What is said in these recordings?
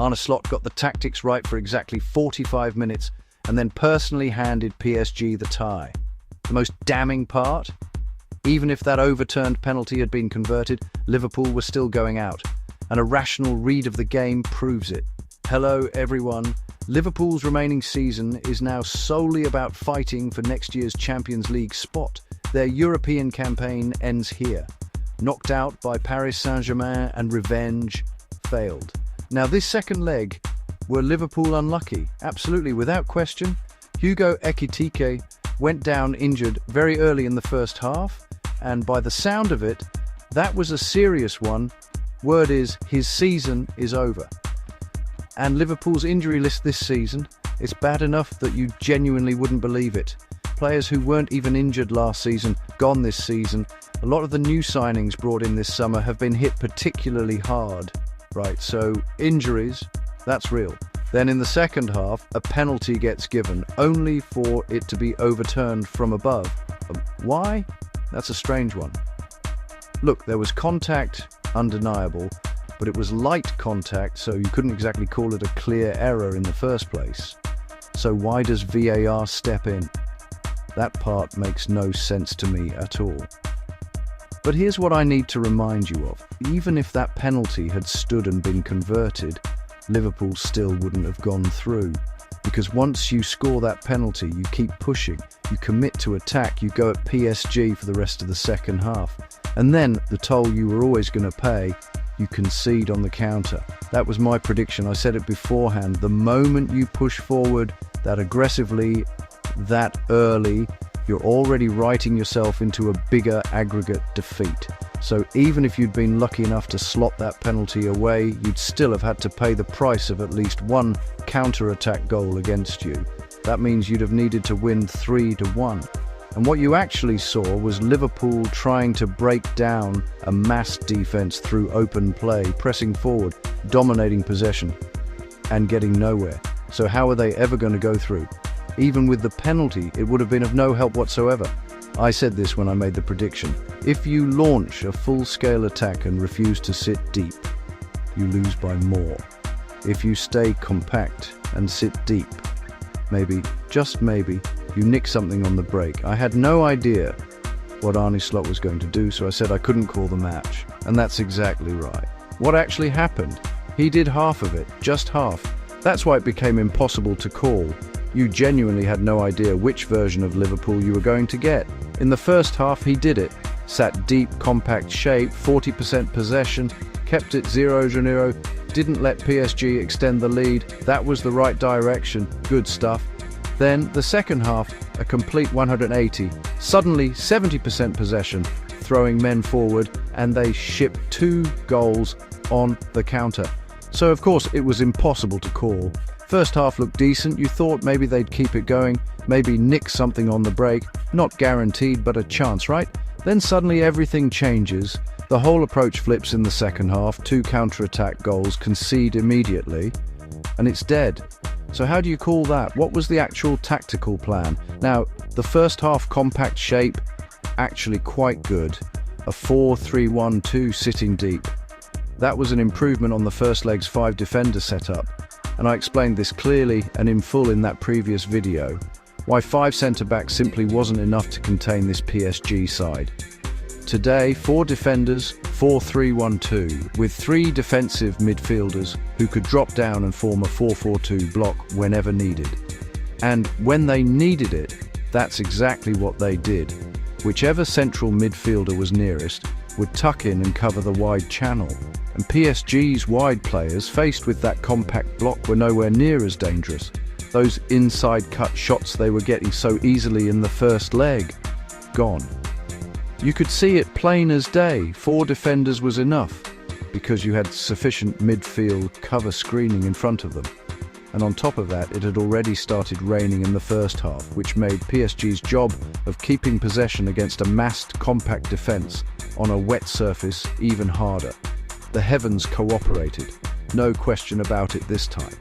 Arne Slot got the tactics right for exactly 45 minutes and then personally handed PSG the tie. The most damning part? Even if that overturned penalty had been converted, Liverpool was still going out, and a rational read of the game proves it. Hello everyone. Liverpool's remaining season is now solely about fighting for next year's Champions League spot. Their European campaign ends here. Knocked out by Paris Saint-Germain and revenge failed. Now this second leg, were Liverpool unlucky? Absolutely, without question. Hugo Ekitike went down injured very early in the first half, and by the sound of it, that was a serious one. Word is, his season is over. And Liverpool's injury list this season, it's bad enough that you genuinely wouldn't believe it. Players who weren't even injured last season, gone this season. A lot of the new signings brought in this summer have been hit particularly hard. Right, so injuries, that's real. Then in the second half, a penalty gets given, only for it to be overturned from above. Why? That's a strange one. Look, there was contact, undeniable, but it was light contact, so you couldn't exactly call it a clear error in the first place. So why does VAR step in? That part makes no sense to me at all. But here's what I need to remind you of. Even if that penalty had stood and been converted, Liverpool still wouldn't have gone through. Because once you score that penalty, you keep pushing, you commit to attack, you go at PSG for the rest of the second half. And then, the toll you were always going to pay, you concede on the counter. That was my prediction. I said it beforehand. The moment you push forward that aggressively, that early, you're already writing yourself into a bigger aggregate defeat. So even if you'd been lucky enough to slot that penalty away, you'd still have had to pay the price of at least one counter-attack goal against you. That means you'd have needed to win 3-1. And what you actually saw was Liverpool trying to break down a massed defense through open play, pressing forward, dominating possession, and getting nowhere. So how are they ever going to go through? Even with the penalty, it would have been of no help whatsoever. I said this when I made the prediction. If you launch a full-scale attack and refuse to sit deep, you lose by more. If you stay compact and sit deep, maybe, just maybe, you nick something on the break. I had no idea what Arne Slot was going to do, so I said I couldn't call the match. And that's exactly right. What actually happened? He did half of it, just half. That's why it became impossible to call. You genuinely had no idea which version of Liverpool you were going to get. In the first half, he did it. Sat deep, compact shape, 40% possession, kept it 0-0, didn't let PSG extend the lead. That was the right direction. Good stuff. Then, the second half, a complete 180. Suddenly, 70% possession, throwing men forward, and they shipped 2 goals on the counter. So, of course, it was impossible to call. First half looked decent. You thought maybe they'd keep it going, maybe nick something on the break. Not guaranteed, but a chance, right? Then suddenly everything changes. The whole approach flips in the second half. 2 counter-attack goals, concede immediately, and it's dead. So how do you call that? What was the actual tactical plan? Now, the first half compact shape, actually quite good. A 4-3-1-2 sitting deep. That was an improvement on the first leg's 5-defender setup. And I explained this clearly and in full in that previous video, why 5 centre-backs simply wasn't enough to contain this PSG side. Today, 4 defenders, 4-3-1-2, with 3 defensive midfielders who could drop down and form a 4-4-2 block whenever needed. And when they needed it, that's exactly what they did. Whichever central midfielder was nearest would tuck in and cover the wide channel. And PSG's wide players, faced with that compact block, were nowhere near as dangerous. Those inside cut shots they were getting so easily in the first leg, gone. You could see it plain as day. 4 defenders was enough, because you had sufficient midfield cover screening in front of them. And on top of that, it had already started raining in the first half, which made PSG's job of keeping possession against a massed compact defence on a wet surface even harder. The heavens cooperated, no question about it this time.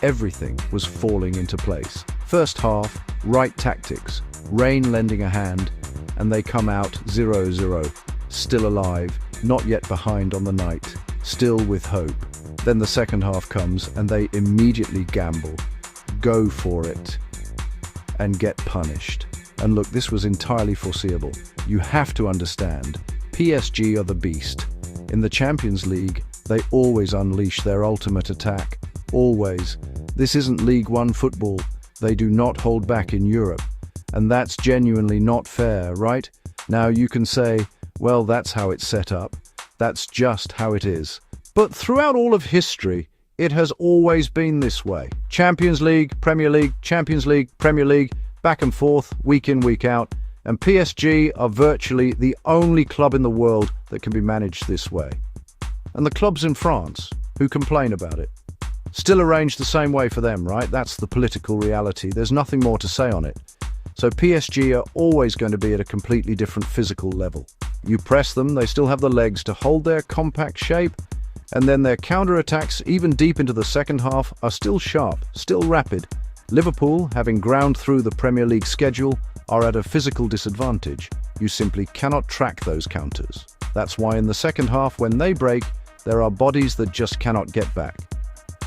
Everything was falling into place. First half, right tactics, rain lending a hand, and they come out 0-0, still alive, not yet behind on the night, still with hope. Then the second half comes and they immediately gamble, go for it, and get punished. And look, this was entirely foreseeable. You have to understand, PSG are the beast. In the Champions League, they always unleash their ultimate attack. Always. This isn't League One football. They do not hold back in Europe. And that's genuinely not fair, right? Now you can say, well, that's how it's set up. That's just how it is. But throughout all of history, it has always been this way. Champions League, Premier League, Champions League, Premier League, back and forth, week in, week out. And PSG are virtually the only club in the world that can be managed this way. And the clubs in France, who complain about it, still arranged the same way for them, right? That's the political reality. There's nothing more to say on it. So PSG are always going to be at a completely different physical level. You press them, they still have the legs to hold their compact shape, and then their counter-attacks, even deep into the second half, are still sharp, still rapid. Liverpool, having ground through the Premier League schedule, are at a physical disadvantage. You simply cannot track those counters. That's why in the second half, when they break, there are bodies that just cannot get back.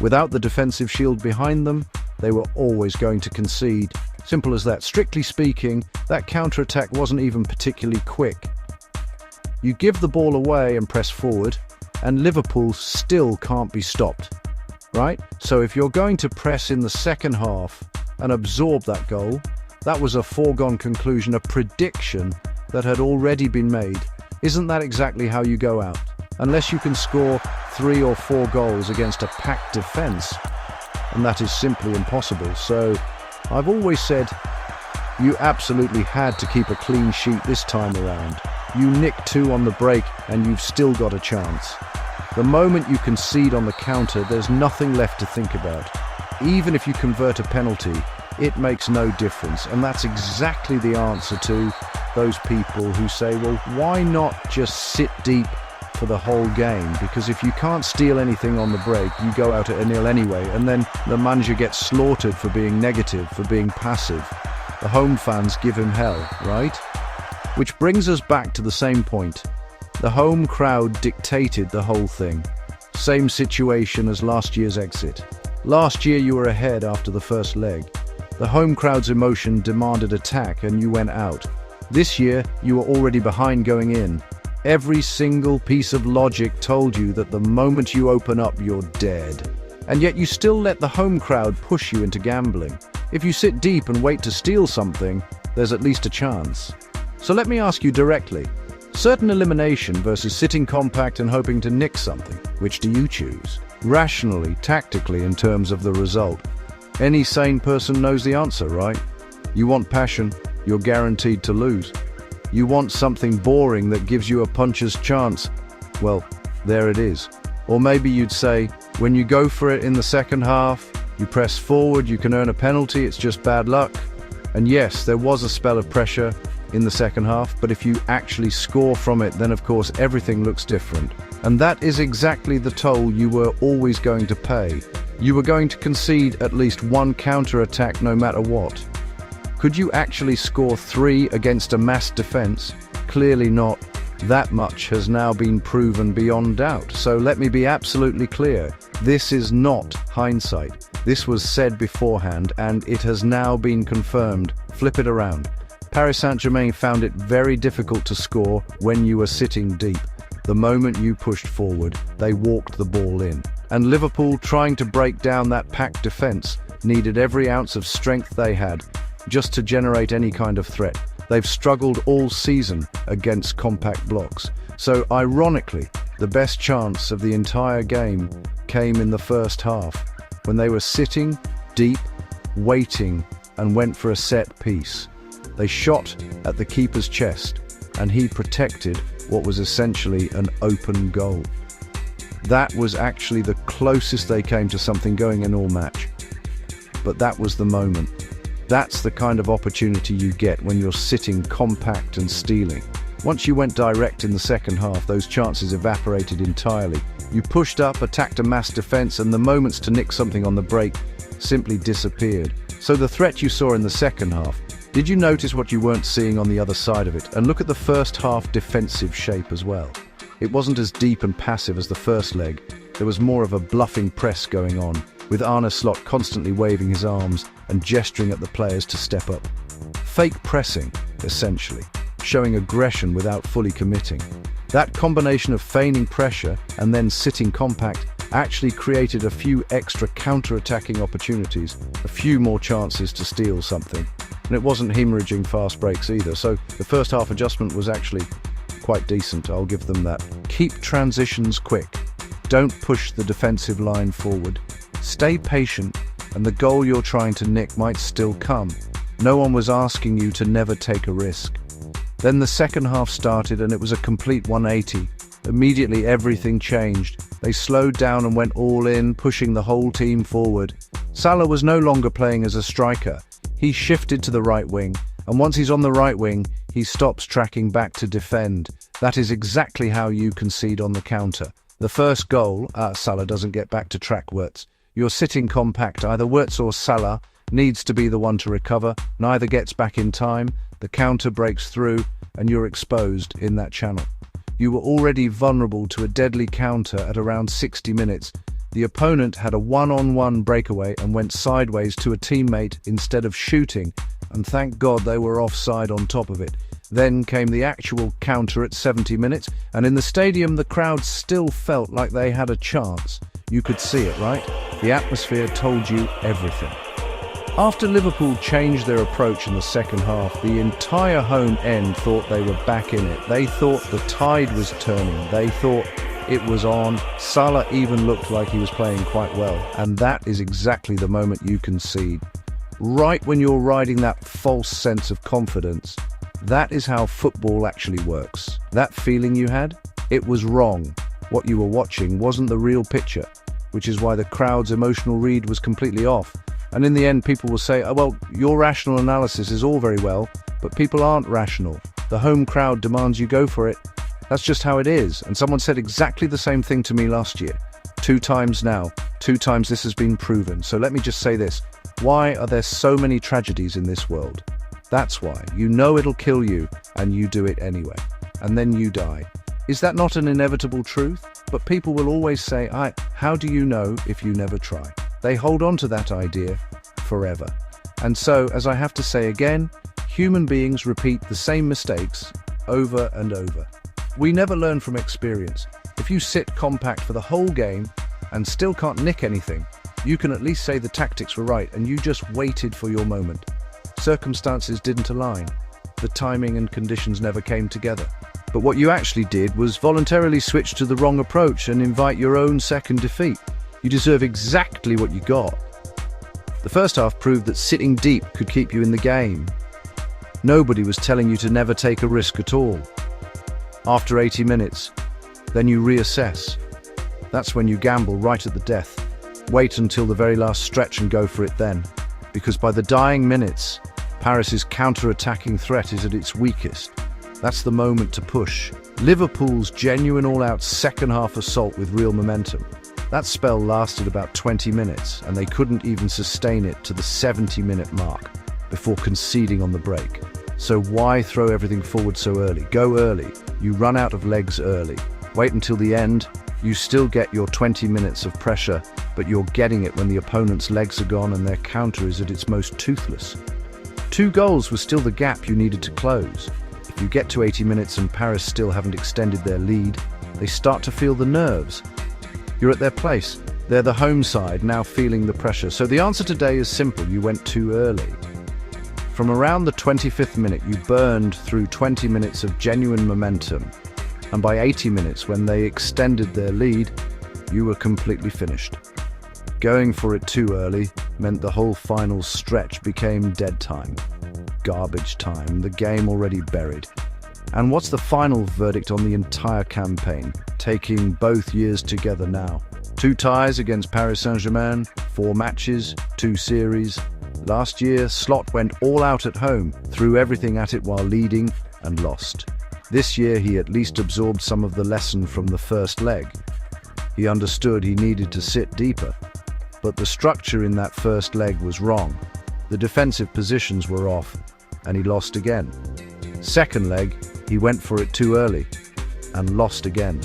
Without the defensive shield behind them, they were always going to concede. Simple as that. Strictly speaking, that counter-attack wasn't even particularly quick. You give the ball away and press forward, and Liverpool still can't be stopped, right? So if you're going to press in the second half and absorb that goal, that was a foregone conclusion, a prediction that had already been made. Isn't that exactly how you go out? Unless you can score 3 or 4 goals against a packed defence, and that is simply impossible. So I've always said you absolutely had to keep a clean sheet this time around. You nick 2 on the break and you've still got a chance. The moment you concede on the counter, there's nothing left to think about. Even if you convert a penalty, it makes no difference. And that's exactly the answer to those people who say, well, why not just sit deep for the whole game? Because if you can't steal anything on the break, you go out at 1-0 anyway, and then the manager gets slaughtered for being negative, for being passive. The home fans give him hell, right? Which brings us back to the same point. The home crowd dictated the whole thing. Same situation as last year's exit. Last year you were ahead after the first leg. The home crowd's emotion demanded attack and you went out. This year you were already behind going in. Every single piece of logic told you that the moment you open up, you're dead. And yet you still let the home crowd push you into gambling. If you sit deep and wait to steal something, there's at least a chance. So let me ask you directly, certain elimination versus sitting compact and hoping to nick something, which do you choose? Rationally, tactically, in terms of the result. Any sane person knows the answer, right? You want passion, you're guaranteed to lose. You want something boring that gives you a puncher's chance. Well, there it is. Or maybe you'd say, when you go for it in the second half, you press forward, you can earn a penalty, it's just bad luck. And yes, there was a spell of pressure in the second half, but if you actually score from it, then of course everything looks different. And that is exactly the toll you were always going to pay. You were going to concede at least 1 counter-attack no matter what. Could you actually score 3 against a mass defense? Clearly not. That much has now been proven beyond doubt. So let me be absolutely clear. This is not hindsight. This was said beforehand and it has now been confirmed. Flip it around. Paris Saint-Germain found it very difficult to score when you were sitting deep. The moment you pushed forward, they walked the ball in. And Liverpool, trying to break down that packed defense, needed every ounce of strength they had just to generate any kind of threat. They've struggled all season against compact blocks. So ironically, the best chance of the entire game came in the first half, when they were sitting deep, waiting, and went for a set piece. They shot at the keeper's chest, and he protected what was essentially an open goal. That was actually the closest they came to something going in all match. But that was the moment. That's the kind of opportunity you get when you're sitting compact and stealing. Once you went direct in the second half, those chances evaporated entirely. You pushed up, attacked a mass defense, and the moments to nick something on the break simply disappeared. So the threat you saw in the second half, did you notice what you weren't seeing on the other side of it? And look at the first half defensive shape as well. It wasn't as deep and passive as the first leg. There was more of a bluffing press going on, with Arne Slot constantly waving his arms and gesturing at the players to step up. Fake pressing, essentially, showing aggression without fully committing. That combination of feigning pressure and then sitting compact actually created a few extra counter-attacking opportunities, a few more chances to steal something. And it wasn't hemorrhaging fast breaks either, so the first half adjustment was actually quite decent, I'll give them that. Keep transitions quick. Don't push the defensive line forward. Stay patient, and the goal you're trying to nick might still come. No one was asking you to never take a risk. Then the second half started and it was a complete 180. Immediately everything changed. They slowed down and went all in, pushing the whole team forward. Salah was no longer playing as a striker. He shifted to the right wing, and once he's on the right wing, he stops tracking back to defend. That is exactly how you concede on the counter. The first goal, Salah doesn't get back to track Wirtz. You're sitting compact, either Wirtz or Salah needs to be the one to recover. Neither gets back in time, the counter breaks through, and you're exposed in that channel. You were already vulnerable to a deadly counter at around 60 minutes. The opponent had a one-on-one breakaway and went sideways to a teammate instead of shooting, and thank God they were offside on top of it. Then came the actual counter at 70 minutes, and in the stadium the crowd still felt like they had a chance. You could see it, right? The atmosphere told you everything. After Liverpool changed their approach in the second half, the entire home end thought they were back in it. They thought the tide was turning. They thought it was on. Salah even looked like he was playing quite well, and that is exactly the moment you concede. Right when you're riding that false sense of confidence, that is how football actually works. That feeling you had, it was wrong. What you were watching wasn't the real picture, which is why the crowd's emotional read was completely off. And in the end, people will say, oh, well, your rational analysis is all very well, but people aren't rational. The home crowd demands you go for it. That's just how it is. And someone said exactly the same thing to me last year. 2 times now. 2 times this has been proven. So let me just say this. Why are there so many tragedies in this world? That's why. You know it'll kill you, and you do it anyway. And then you die. Is that not an inevitable truth? But people will always say, how do you know if you never try? They hold on to that idea forever. And so, as I have to say again, human beings repeat the same mistakes over and over. We never learn from experience. If you sit compact for the whole game and still can't nick anything, you can at least say the tactics were right and you just waited for your moment. Circumstances didn't align. The timing and conditions never came together. But what you actually did was voluntarily switch to the wrong approach and invite your own second defeat. You deserve exactly what you got. The first half proved that sitting deep could keep you in the game. Nobody was telling you to never take a risk at all. After 80 minutes, then you reassess. That's when you gamble right at the death. Wait until the very last stretch and go for it then. Because by the dying minutes, Paris's counter-attacking threat is at its weakest. That's the moment to push. Liverpool's genuine all-out second-half assault with real momentum. That spell lasted about 20 minutes, and they couldn't even sustain it to the 70-minute mark before conceding on the break. So why throw everything forward so early? Go early. You run out of legs early. Wait until the end. You still get your 20 minutes of pressure, but you're getting it when the opponent's legs are gone and their counter is at its most toothless. 2 goals was still the gap you needed to close. If you get to 80 minutes and Paris still haven't extended their lead, they start to feel the nerves. You're at their place. They're the home side, now feeling the pressure. So the answer today is simple. You went too early. From around the 25th minute, you burned through 20 minutes of genuine momentum. And by 80 minutes, when they extended their lead, you were completely finished. Going for it too early meant the whole final stretch became dead time. Garbage time, the game already buried. And what's the final verdict on the entire campaign, taking both years together now? 2 ties against Paris Saint-Germain, 4 matches, 2 series. Last year, Slot went all out at home, threw everything at it while leading, and lost. This year, he at least absorbed some of the lesson from the first leg. He understood he needed to sit deeper, but the structure in that first leg was wrong. The defensive positions were off, and he lost again. Second leg, he went for it too early, and lost again.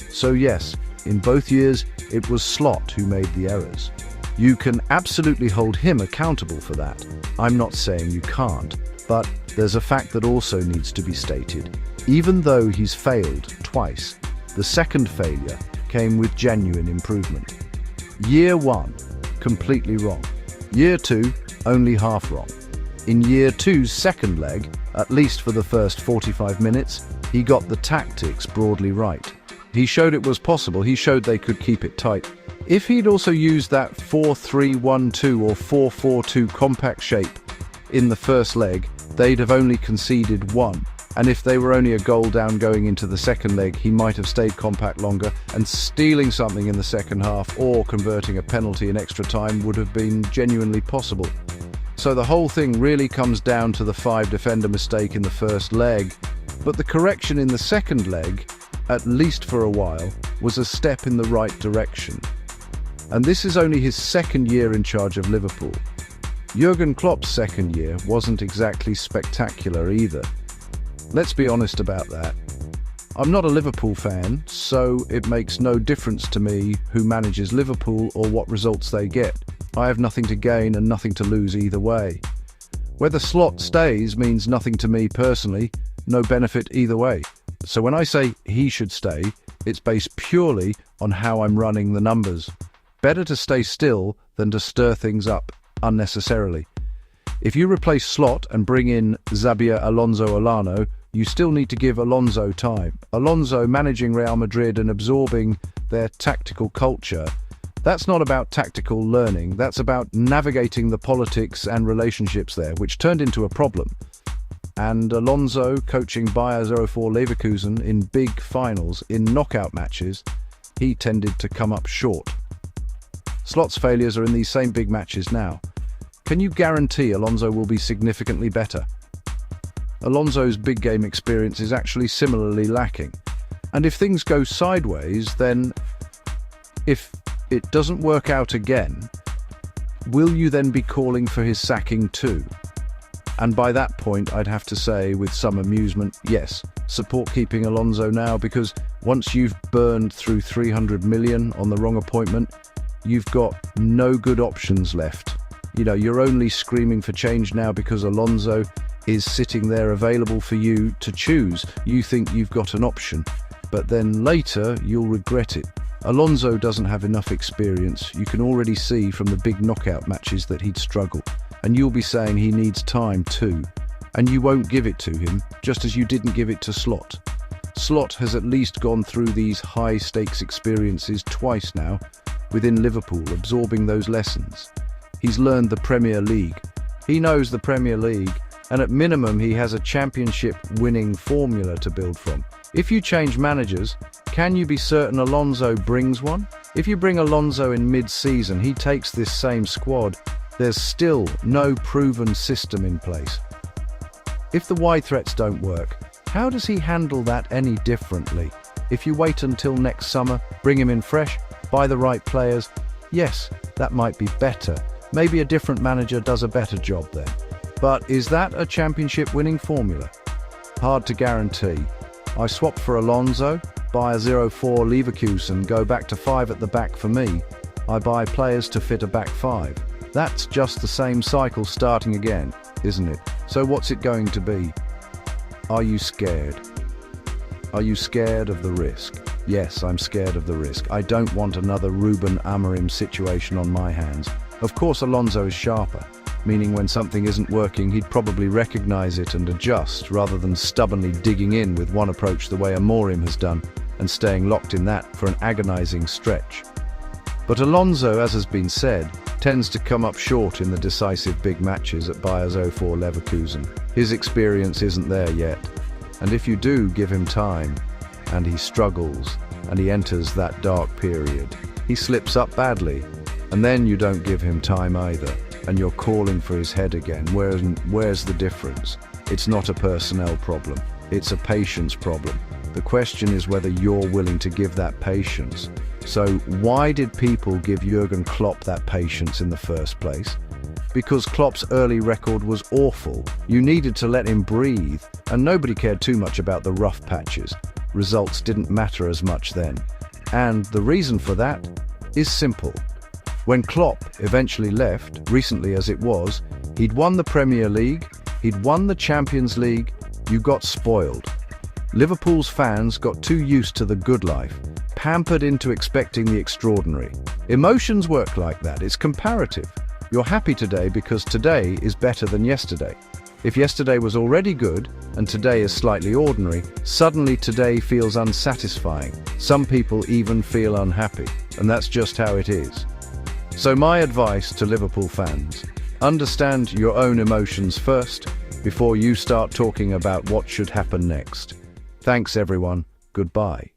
So yes, in both years, It was Slot who made the errors. You can absolutely hold him accountable for that. I'm not saying you can't, but there's a fact that also needs to be stated. Even though he's failed twice, the second failure came with genuine improvement. Year 1, completely wrong. Year 2, only half wrong. In Year 2's second leg, at least for the first 45 minutes, he got the tactics broadly right. He showed it was possible, he showed they could keep it tight. If he'd also used that 4-3-1-2 or 4-4-2 compact shape in the first leg, they'd have only conceded 1. And if they were only a goal down going into the second leg, he might have stayed compact longer, and stealing something in the second half or converting a penalty in extra time would have been genuinely possible. So the whole thing really comes down to the 5-defender mistake in the first leg, but the correction in the second leg, at least for a while, was a step in the right direction. And this is only his second year in charge of Liverpool. Jurgen Klopp's second year wasn't exactly spectacular either. Let's be honest about that. I'm not a Liverpool fan, so it makes no difference to me who manages Liverpool or what results they get. I have nothing to gain and nothing to lose either way. Whether Slot stays means nothing to me personally, no benefit either way. So when I say he should stay, it's based purely on how I'm running the numbers. Better to stay still than to stir things up unnecessarily. If you replace Slot and bring in Xabi Alonso, you still need to give Alonso time. Alonso managing Real Madrid and absorbing their tactical culture, that's not about tactical learning, that's about navigating the politics and relationships there, which turned into a problem. And Alonso coaching Bayer 04 Leverkusen in big finals, in knockout matches, he tended to come up short. Slot's failures are in these same big matches now. Can you guarantee Alonso will be significantly better? Alonso's big game experience is actually similarly lacking. And if things go sideways, then if it doesn't work out again, will you then be calling for his sacking too? And by that point, I'd have to say with some amusement, yes, support keeping Alonso now, because once you've burned through 300 million on the wrong appointment, you've got no good options left. You know, you're only screaming for change now because Alonso is sitting there available for you to choose. You think you've got an option, but then later you'll regret it. Alonso doesn't have enough experience. You can already see from the big knockout matches that he'd struggle. And you'll be saying he needs time too. And you won't give it to him, just as you didn't give it to Slot. Slot has at least gone through these high-stakes experiences twice now, within Liverpool, absorbing those lessons. He's learned the Premier League. He knows the Premier League, and at minimum he has a championship-winning formula to build from. If you change managers, can you be certain Alonso brings one? If you bring Alonso in mid-season, he takes this same squad. There's still no proven system in place. If the wide threats don't work, how does he handle that any differently? If you wait until next summer, bring him in fresh, buy the right players, yes, that might be better. Maybe a different manager does a better job then. But is that a championship-winning formula? Hard to guarantee. I swap for Alonso, buy a 04 Leverkusen, go back to 5 at the back for me. I buy players to fit a back 5. That's just the same cycle starting again, isn't it? So what's it going to be? Are you scared? Are you scared of the risk? Yes, I'm scared of the risk. I don't want another Ruben Amorim situation on my hands. Of course, Alonso is sharper, meaning when something isn't working, he'd probably recognize it and adjust, rather than stubbornly digging in with one approach the way Amorim has done, and staying locked in that for an agonizing stretch. But Alonso, as has been said, tends to come up short in the decisive big matches at Bayer 04 Leverkusen. His experience isn't there yet, and if you do give him time, and he struggles, and he enters that dark period, he slips up badly, and then you don't give him time either, and you're calling for his head again. Where's the difference? It's not a personnel problem, it's a patience problem. The question is whether you're willing to give that patience. So why did people give Jurgen Klopp that patience in the first place? Because Klopp's early record was awful. You needed to let him breathe, and nobody cared too much about the rough patches. Results didn't matter as much then. And the reason for that? is simple. When Klopp eventually left, recently as it was, he'd won the Premier League, he'd won the Champions League, you got spoiled. Liverpool's fans got too used to the good life, pampered into expecting the extraordinary. Emotions work like that, it's comparative. You're happy today because today is better than yesterday. If yesterday was already good and today is slightly ordinary, suddenly today feels unsatisfying. Some people even feel unhappy, and that's just how it is. So my advice to Liverpool fans, understand your own emotions first before you start talking about what should happen next. Thanks everyone, goodbye.